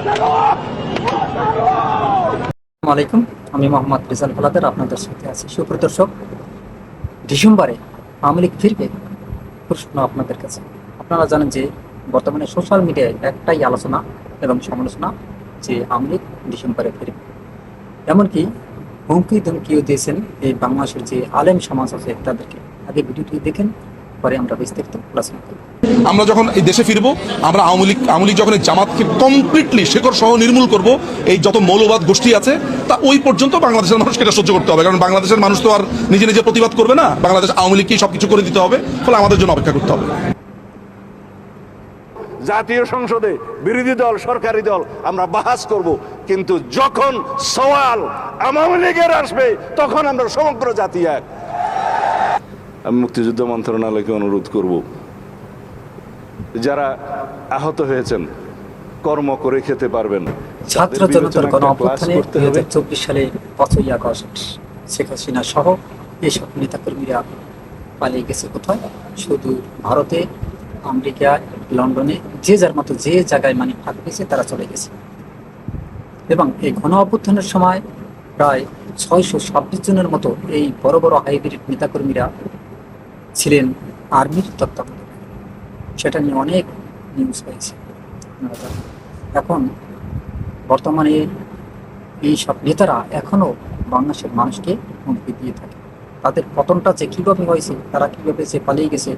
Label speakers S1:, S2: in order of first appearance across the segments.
S1: আসসালামু আলাইকুম, আমি মোহাম্মদ রিজাল ফালাদার আপনাদের সাথে আছি। সুপ্রদর্শক, ডিসেম্বরে আওয়ামী লীগ ফিরবে? প্রশ্ন আপনাদের কাছে। আপনারা জানেন যে বর্তমানে সোশ্যাল মিডিয়ায় একটাই আলোচনা এবং সমালোচনা যে আওয়ামী লীগ ডিসেম্বরে ফিরবে। এমনকি হুমকি ধমকিও দিয়েছেন এই বাংলাদেশের যে আলেম সমাজ আছে তাদেরকে। আগে ভিডিওটি দেখেন, পরে আমরা বিস্তারিত আলোচনা করব।
S2: আমরা যখন এই দেশে ফিরবো, আমরা আওয়ামী লীগ যখন এই জামাতকে কমপ্লিটলি শেকড় সহ নির্মূল করব, এই যত মৌলবাদ গোষ্ঠী আছে তা ওই পর্যন্ত বাংলাদেশের মানুষকে এটা সহ্য করতে হবে। কারণ বাংলাদেশের মানুষ তো আর নিজে নিজে প্রতিবাদ করবে না, বাংলাদেশ আওয়ামী লীগকেই সবকিছু করে দিতে হবে। ফলে আমাদের জন্য অপেক্ষা করতে হবে।
S3: জাতীয় সংসদে বিরোধী দল সরকারি দল আমরা বাহাস করব, কিন্তু যখন সওয়াল আওয়ামী লীগের আসবে তখন আমরা সমগ্র জাতি এক। আমি মুক্তিযুদ্ধ মন্ত্রণালয়কে অনুরোধ করব, যারা আহত হয়েছেন কর্ম করে খেতে পারবেন,
S1: ছাত্র জনতার গণ অভ্যুত্থানে 2024 সালে 5ই আগস্ট শেখ হাসিনা সহ এইসব নেতাকর্মীরা পালিয়ে গেছে কোথায়? শুধু ভারতে, আমেরিকা, লন্ডনে, যে যার মতো যে জায়গায় মানে ফাঁক পেয়েছে তারা চলে গেছে। এবং এই গণ অভ্যুত্থানের সময় প্রায় 626 জনের মতো এই বড় বড় হাইব্রিড নেতাকর্মীরা ছিলেন আর্মির তত্ত্বাবধানে। সেটা নিয়ে অনেক নিউজ হয়েছে। এখন বর্তমানে এই সব নেতারা এখনও বাংলাদেশের মানুষকে হুমকি দিয়ে থাকে। তাদের পতনটা যে কীভাবে হয়েছে, তারা কীভাবে যে পালিয়ে গেছে,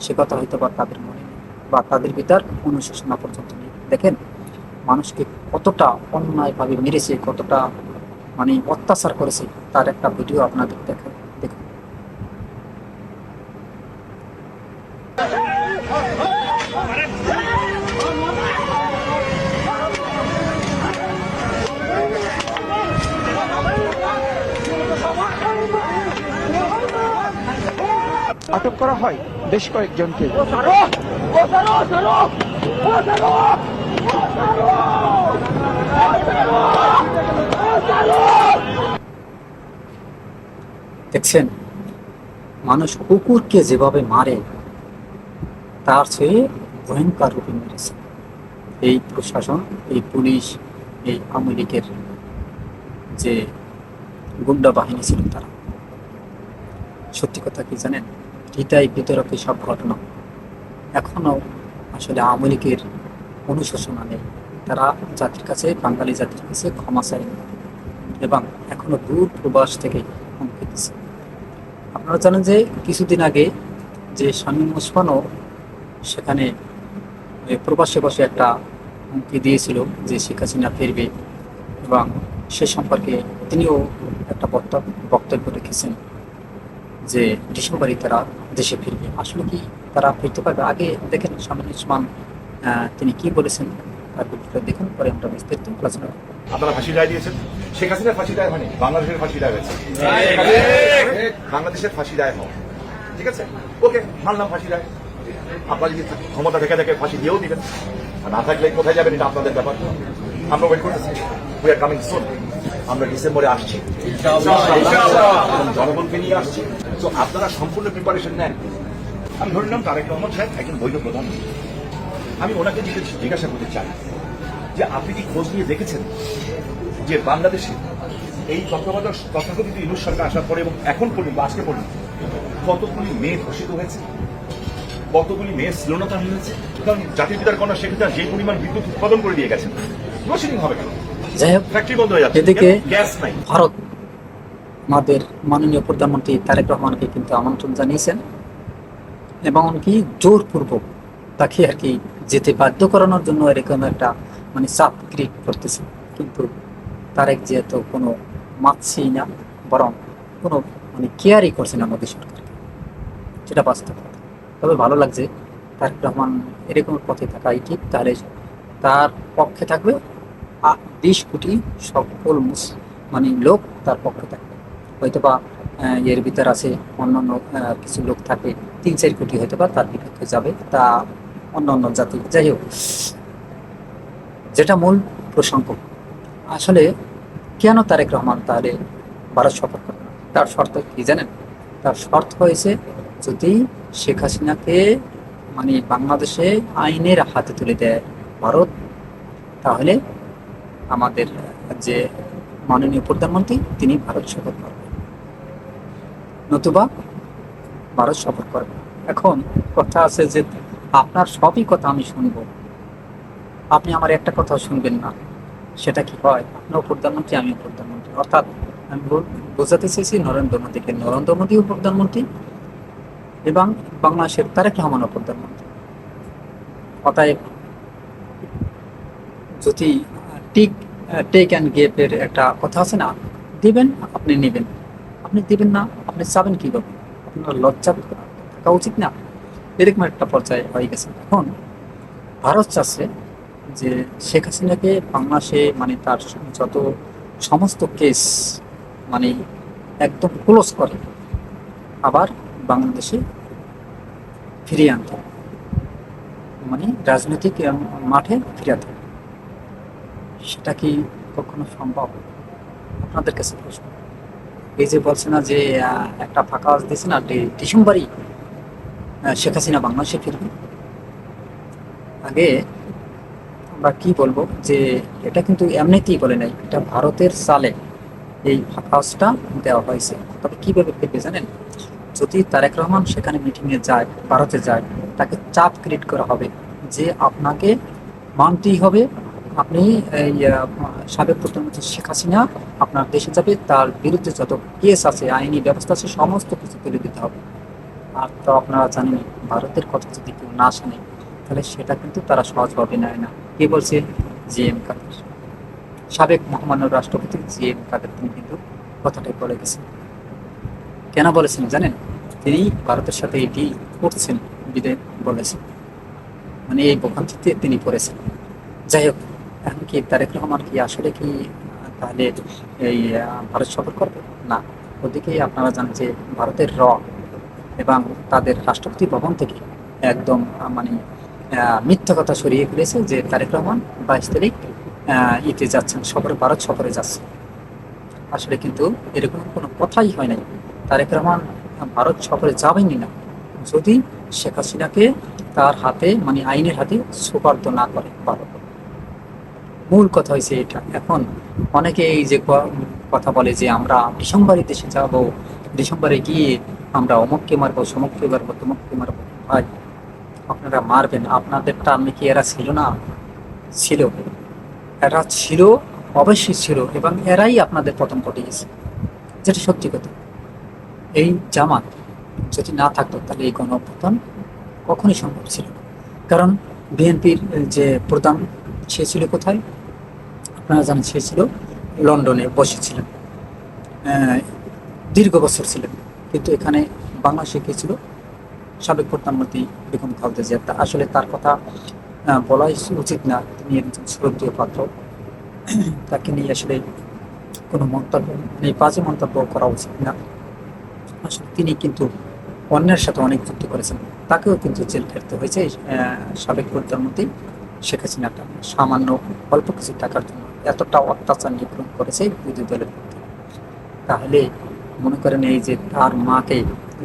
S1: সে কথা হয়তো বা তাদের মনে নেই বা তাদের ভিতর অনুশোচনা পর্যন্ত নেই। দেখেন মানুষকে কতটা অন্যায়ভাবে মেরেছে, কতটা মানে অত্যাচার করেছে, তার একটা ভিডিও আপনাদের দেখেন, দেখুন।
S4: আটক করা হয় বেশ কয়েকজনকে।
S1: দেখছেন মানুষ কুকুরকে যেভাবে মারে তার চেয়ে ভয়ঙ্কর রূপে মেরেছে এই প্রশাসন, এই পুলিশ, এই আওয়ামী লীগের যে গুন্ডা বাহিনী ছিল তারা। সত্যি কথা কি জানেন, হৃদয় বিতরক সব ঘটনা এখনো আসলে আওয়ামী লীগের অনুশোচনা নেই। তারা জাতির কাছে, বাঙালি জাতির কাছে ক্ষমা চায়নি এবং এখনো দূর প্রবাস থেকে হুমকি দিচ্ছে। আপনারা জানেন যে কিছুদিন আগে যে শামীম ওসমানও সেখানে প্রবাসে বসে একটা হুমকি দিয়েছিল যে শেখ হাসিনা ফিরবে, এবং সে সম্পর্কে তিনিও একটা বক্তব্য রেখেছেন যে ডিসেম্বরে তারা দেশে ফিরবে। আসলে কি তারা ফিরতে পারবে? আগে দেখেন শামীম ওসমান তিনি কি বলেছেন, তার ভিডিওটা দেখুন, পরে আমরা বিস্তারিত আলোচনা করব।
S5: আপনারা ফাঁসি রায় দিয়েছেন, শেখ হাসিনার ফাঁসি রায় হয়নি, বাংলাদেশের ফাঁসি রায় হয়েছে। বাংলাদেশের ফাঁসি রায় হওয়া ঠিক আছে, ওকে মানলাম ফাঁসি রায়। আপনারা যদি ক্ষমতা দেখে দেখে ফাঁসি দিয়েও দিবেন, আর না থাকলে কোথায় যাবেন এটা আপনাদের ব্যাপার। আমরা ওয়েট করতেছি, উই আর কামিং সুন। আমরা ডিসেম্বরে আসছি এবং জনগণকে নিয়ে আসছি। তো আপনারা সম্পূর্ণ প্রিপারেশন নেন। আমি ধরে নিলাম তারেক রহমান সাহেব একজন বৈধ প্রধানমন্ত্রী। আমি ওনাকে জিজ্ঞাসা করতে চাই যে আপনি কি খোঁজ নিয়ে দেখেছেন যে বাংলাদেশে এই তথাকথিত ইউনূস সরকার আসার পরে এবং এখন পর্যন্ত আজকে পর্যন্ত কতগুলি মেয়ে ধর্ষিত হয়েছে, কতগুলি মেয়ে শ্লীলতাহীন হয়েছে? কারণ জাতির পিতার কন্যা শেখ হাসিনা যে পরিমাণ বিদ্যুৎ উৎপাদন করে দিয়ে গেছেন, লোডশেডিং হবে কেন?
S1: যাই হোক,
S5: ফ্যাক্টরি বন্ধ হয়ে যাচ্ছে,
S1: এদিকে
S5: গ্যাস নাই।
S1: ভারত আমাদের মাননীয় প্রধানমন্ত্রী তারেক রহমানকে কিন্তু আমন্ত্রণ জানিয়েছেন এবং কি জোরপূর্বক তাকে আর কি যেতে বাধ্য করানোর জন্য এরকম একটা মানে চাপ ক্রিয়েট করতেছে। কিন্তু তারেক যেহেতু কোনো মানছেই না, বরং কোনো মানে কেয়ারই করছে না মোদী সরকারকে, সেটা বাস্তব কথা। তবে ভালো লাগছে তারেক রহমান এরকম পথে থাকাই ঠিক। তাহলে তার পক্ষে থাকবে 20 কোটি সকল মানে লোক তার পক্ষে থাকবে। হয়তোবা এর ভিতর আছে অন্যান্য কিছু লোক থাকে, 3-4 কোটি হয়তোবা তার বিপক্ষে যাবে, তা অন্যান্য জাতি। যাই হোক, যেটা মূল প্রসঙ্গ, আসলে কেন তারেক রহমান তাহলে ভারত সফর করবে? তার শর্ত কি জানেন? তার শর্ত হয়েছে যদি শেখ হাসিনাকে মানে বাংলাদেশে আইনের হাতে তুলে দেয় ভারত, তাহলে আমাদের যে মাননীয় প্রধানমন্ত্রী তিনি ভারত সফর করবেন, নতুবা ভারত সফর করবেন। এখন কথা আছে যে আপনার সবই কথা আমি শুনবো, আপনি আমার একটা কথা শুনবেন না, সেটা কি হয়? আপনিও প্রধানমন্ত্রী, আমিও প্রধানমন্ত্রী, অর্থাৎ আমি বোঝাতে চেয়েছি নরেন্দ্র মোদীও প্রধানমন্ত্রী এবং বাংলাদেশের তারেক রহমানও প্রধানমন্ত্রী। অতএব যদি টেক অ্যান্ড গেপের একটা কথা আছে না, দিবেন আপনি নেবেন, আপনি দিবেন না আপনি চাবেন কীভাবে? আপনার লজ্জা থাকা উচিত না? এরকম একটা পর্যায়ে হয়ে গেছে। এখন ভারত চাচ্ছে যে শেখ হাসিনাকে বাংলাদেশে মানে তার যত সমস্ত কেস মানে একদম ক্লোজ করে আবার বাংলাদেশে ফিরিয়ে আনতে হবে, মানে রাজনৈতিক মাঠে ফিরাতে হবে। সেটা কি কখনো সম্ভব? আপনাদের কাছে প্রশ্ন। এই যে বলছে না যে একটা ফাঁকা আওয়াজ দিয়েছে না, ডিসেম্বরই শেখ হাসিনা বাংলাদেশে ফিরবে। আগে আমরা কি বলবো যে এটা কিন্তু এমনিতেই বলে নাই, এটা ভারতের চালে এই ফাঁকা দেওয়া হয়েছে। তবে কিভাবে ফিরবে জানেন? যদি তারেক রহমান সেখানে মিটিংয়ে যায়, ভারতে যায়, তাকে চাপ ক্রিয়েট করা হবে যে আপনাকে মানতেই হবে, আপনি এই সাবেক প্রধানমন্ত্রী শেখ হাসিনা আপনার দেশে যাবে, তার বিরুদ্ধে যত কেস আছে, আইনি ব্যবস্থা আছে, সমস্ত কিছু তুলে দিতে হবে। আর তো আপনারা জানেন ভারতের কথা যদি কেউ না শোনে তাহলে সেটা কিন্তু তারা সহজভাবে নেয় না। কে বলছে? জিএম কাদের, সাবেক মহামান্য রাষ্ট্রপতি জিএম কাদের, তিনি কিন্তু কথাটাই বলে গেছেন। কেন বলেছেন জানেন? তিনি ভারতের সাথে এটি করছেন বিদে বলেছেন, মানে এই ভোগান্তিতে তিনি পড়েছেন। যাই হোক, এখন কি তারেক রহমান কি আসলে কি তাহলে এই ভারত সফর করবে? না। ওদিকেই আপনারা জানেন যে ভারতের এবং তাদের রাষ্ট্রপতি ভবন থেকে একদম মানে মিথ্যা কথা সরিয়ে ফেলেছে যে তারেক রহমান 22 তারিখ ইতে যাচ্ছেন, ভারত সফরে যাচ্ছেন। আসলে কিন্তু এরকম কোনো কথাই হয় নাই। তারেক রহমান ভারত সফরে যাবেনই না যদি শেখ হাসিনাকে তার হাতে মানে আইনের হাতে সুপার্দ না করে ভারত। মূল কথা হয়েছে এটা। এখন অনেকে এই যে কথা বলে যে আমরা ডিসেম্বরে দেশে যাব, ডিসেম্বরে গিয়ে আমরা অমুককে মারবো, সমুককে মারবো, তমুককে মারবো। ভাই, আপনারা মারবেন, আপনাদের টার্মে কি এরা ছিল না? ছিল, এরা ছিল, অবশ্যই ছিল, এবং এরাই আপনাদের পতন ঘটিয়েছে, যেটা সত্যি কথা। এই জামাত যদি না থাকতো তাহলে এই গণঅভ্যুত্থান কখনই সম্ভব ছিল না। কারণ বিএনপির যে প্রধান, সে ছিল কোথায়? আপনারা জানেন, সে ছিল লন্ডনে বসেছিলেন, দীর্ঘ বছর ছিলেন। কিন্তু এখানে বাংলাদেশে কে ছিল? সাবেক প্রধানমন্ত্রী বেগম খালেদা জিয়া। আসলে তার কথা বলাই উচিত না, তিনি একজন শ্রদ্ধেয় পাত্র, তাকে নিয়ে আসলে কোনো মন্তব্য মানে বাজে মন্তব্য করা উচিত না। আসলে তিনি কিন্তু অন্যের সাথে অনেক যুক্তি করেছেন, তাকেও কিন্তু জেল খেটতে হয়েছে। সাবেক প্রধানমন্ত্রী শেখ হাসিনাটা সামান্য অল্প কিছু টাকার জন্য এতটা অত্যাচার নিপীড়ন করেছে বিরোধী দলের মধ্যে। তাহলে মনে করেন এই যে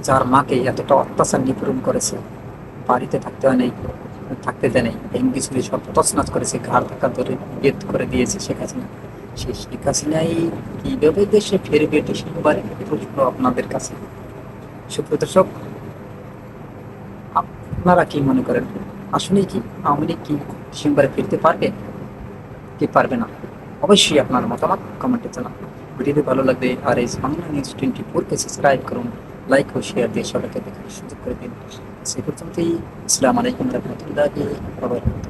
S1: যার মাকে এতটা অত্যাচার নিপীড়ন করেছে, বাড়িতে থাকতে দেয় নেই, ভেঙ্গি ছুরি সব তছনছ করেছে, ঘাড় ধাক্কা ধরে বেদ করে দিয়েছে শেখ হাসিনা। সেই শেখ হাসিনাই কিভাবে দেশে ফিরবে ডিসেম্বরে? প্রশ্ন আপনাদের কাছে। সুপ্রদর্শক, আপনারা কি মনে করেন? আসলে কি আওয়ামী লীগ কি ডিসেম্বরে ফিরতে পারবে কি পারবে না? অবশ্যই আপনার মতামত কমেন্টে জানান। ভিডিওটি ভালো লাগবে আর এই বাংলা নিউজ 24-কে সাবস্ক্রাইব করুন, লাইক ও শেয়ার দিয়ে সবাইকে দেখার সুযোগ করে দিন। সে পর্যন্তই, আসসালামু আলাইকুম রহমতুল্লাহি ওয়া বারাকাতুহু।